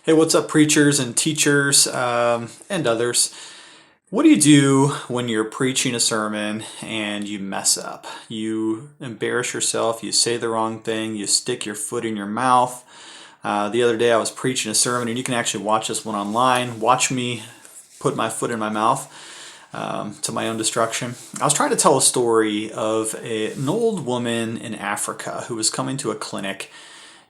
Hey, what's up, preachers and teachers and others? What do you do when you're preaching a sermon and you mess up? You embarrass yourself, you say the wrong thing, you stick your foot in your mouth. The other day I was preaching a sermon, and you can actually watch this one online. Watch me put my foot in my mouth to my own destruction. I was trying to tell a story of an old woman in Africa who was coming to a clinic.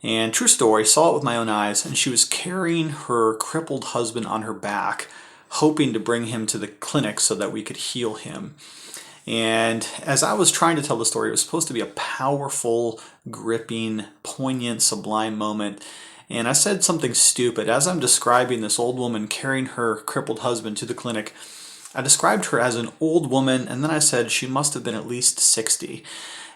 And true story, saw it with my own eyes, and she was carrying her crippled husband on her back, hoping to bring him to the clinic so that we could heal him. And as I was trying to tell the story, it was supposed to be a powerful, gripping, poignant, sublime moment. And I said something stupid. As I'm describing this old woman carrying her crippled husband to the clinic, I described her as an old woman, and then I said she must have been at least 60.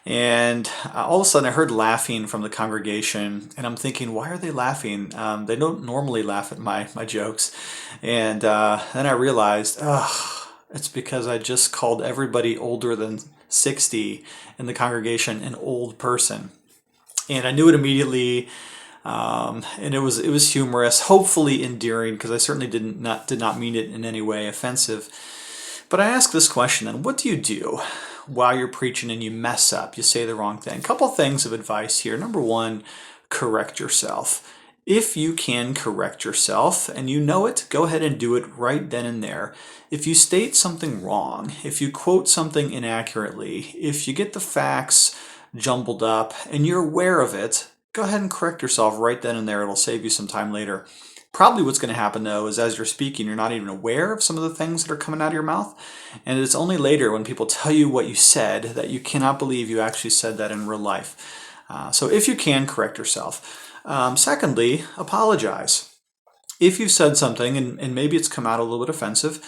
And all of a sudden I heard laughing from the congregation, and I'm thinking, why are they laughing? They don't normally laugh at my jokes. And then I realized, it's because I just called everybody older than 60 in the congregation an old person. And I knew it immediately, and it was humorous, hopefully endearing, because I certainly did not mean it in any way offensive. But I ask this question then, what do you do while you're preaching and you mess up, you say the wrong thing? A couple things of advice here. Number one, correct yourself. If you can correct yourself and you know it, go ahead and do it right then and there. If you state something wrong, if you quote something inaccurately, if you get the facts jumbled up and you're aware of it, go ahead and correct yourself right then and there. It'll save you some time later. Probably what's going to happen, though, is as you're speaking, you're not even aware of some of the things that are coming out of your mouth. And it's only later when people tell you what you said that you cannot believe you actually said that in real life. So if you can, correct yourself. Secondly, apologize. If you've said something and maybe it's come out a little bit offensive,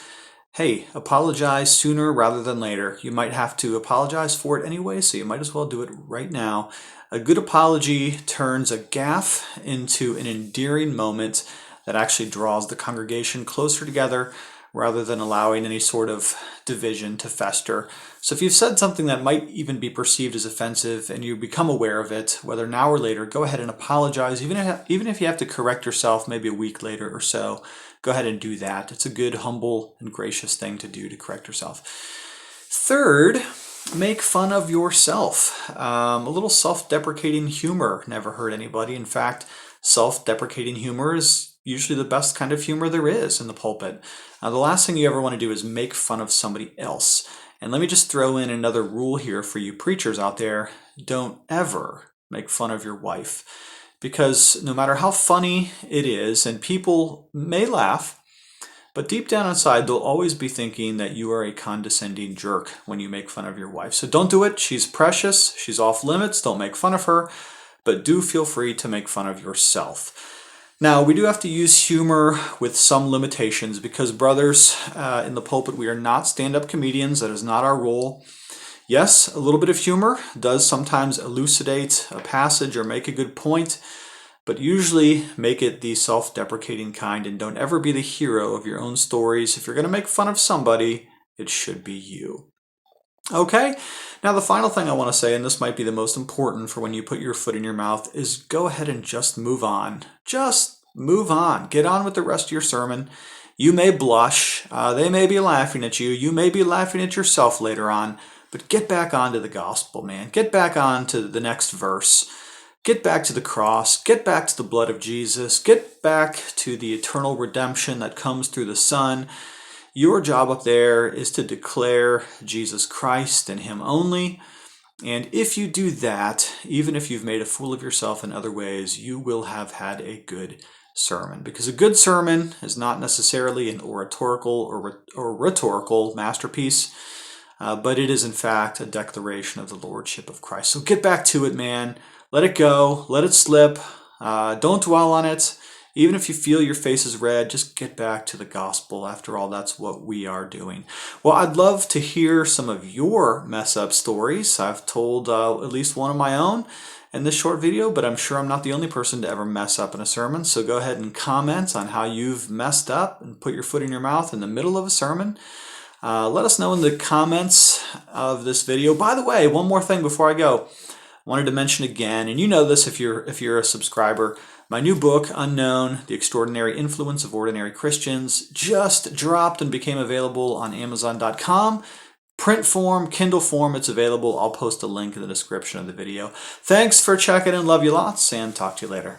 hey, apologize sooner rather than later. You might have to apologize for it anyway, so you might as well do it right now. A good apology turns a gaffe into an endearing moment that actually draws the congregation closer together rather than allowing any sort of division to fester. So if you've said something that might even be perceived as offensive and you become aware of it, whether now or later, go ahead and apologize. Even if you have to correct yourself maybe a week later or so, go ahead and do that. It's a good, humble, and gracious thing to do to correct yourself. Third, make fun of yourself. A little self-deprecating humor never hurt anybody. In fact, self-deprecating humor is usually the best kind of humor there is in the pulpit. The last thing you ever want to do is make fun of somebody else. And let me just throw in another rule here for you preachers out there. Don't ever make fun of your wife. Because no matter how funny it is, and people may laugh, but deep down inside, they'll always be thinking that you are a condescending jerk when you make fun of your wife. So don't do it. She's precious. She's off limits. Don't make fun of her. But do feel free to make fun of yourself. Now, we do have to use humor with some limitations because, brothers, in the pulpit, we are not stand-up comedians. That is not our role. Yes, a little bit of humor does sometimes elucidate a passage or make a good point, but usually make it the self-deprecating kind, and don't ever be the hero of your own stories. If you're going to make fun of somebody, it should be you. Okay, now the final thing I want to say, and this might be the most important for when you put your foot in your mouth, is go ahead and just move on. Just move on. Get on with the rest of your sermon. You may blush. They may be laughing at you. You may be laughing at yourself later on. But get back onto the gospel, man. Get back on to the next verse. Get back to the cross. Get back to the blood of Jesus. Get back to the eternal redemption that comes through the Son. Your job up there is to declare Jesus Christ and Him only. And if you do that, even if you've made a fool of yourself in other ways, you will have had a good sermon. Because a good sermon is not necessarily an oratorical or rhetorical masterpiece, but it is in fact a declaration of the Lordship of Christ. So get back to it, man. Let it go. Let it slip. Don't dwell on it. Even if you feel your face is red, just get back to the gospel. After all, that's what we are doing. Well, I'd love to hear some of your mess-up stories. I've told at least one of my own in this short video, but I'm sure I'm not the only person to ever mess up in a sermon. So go ahead and comment on how you've messed up and put your foot in your mouth in the middle of a sermon. Let us know in the comments of this video. By the way, one more thing before I go. Wanted to mention again, and you know this if you're a subscriber, my new book, Unknown: The Extraordinary Influence of Ordinary Christians, just dropped and became available on Amazon.com. Print form, Kindle form, it's available. I'll post a link in the description of the video. Thanks for checking in. Love you lots, and talk to you later.